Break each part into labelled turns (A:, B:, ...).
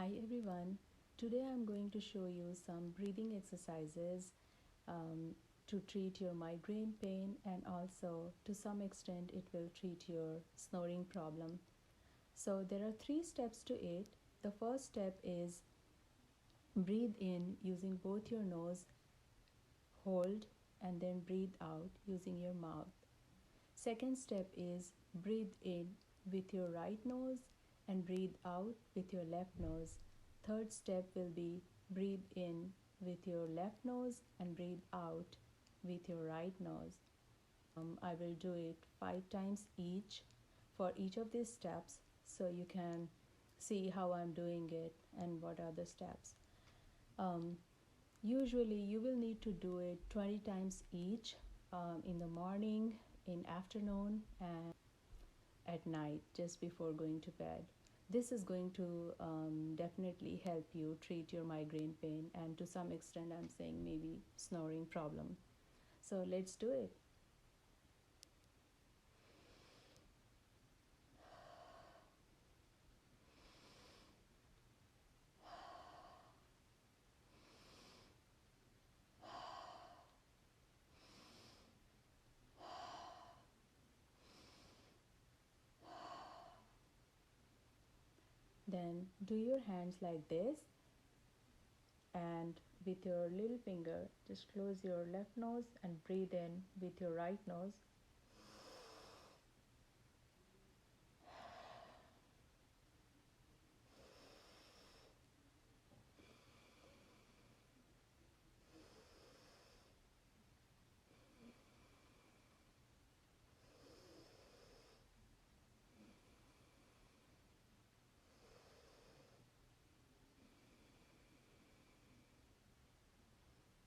A: Hi everyone, today I'm going to show you some breathing exercises to treat your migraine pain, and also to some extent it will treat your snoring problem. So there are 3 steps to it. The first step is breathe in using both your nose, hold, and then breathe out using your mouth. Second step is breathe in with your right nose and breathe out with your left nose. Third step will be breathe in with your left nose and breathe out with your right nose. I will do it 5 times each for each of these steps so you can see how I'm doing it and what are the steps. Um, Usually you will need to do it 20 times each, in the morning, in afternoon, and at night just before going to bed. This is going to definitely help you treat your migraine pain, and to some extent I'm saying maybe snoring problem. So let's do it. Then do your hands like this, and with your little finger just close your left nose and breathe in with your right nose.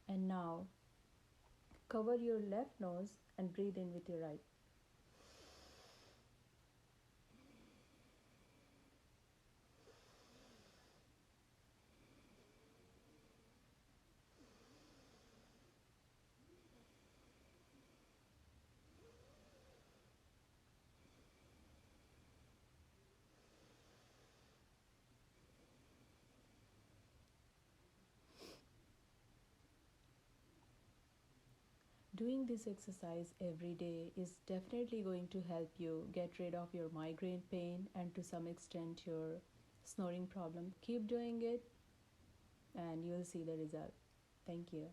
A: And now cover your left nose and breathe in with your right. Doing this exercise every day is definitely going to help you get rid of your migraine pain and to some extent your snoring problem. Keep doing it and you'll see the result. Thank you.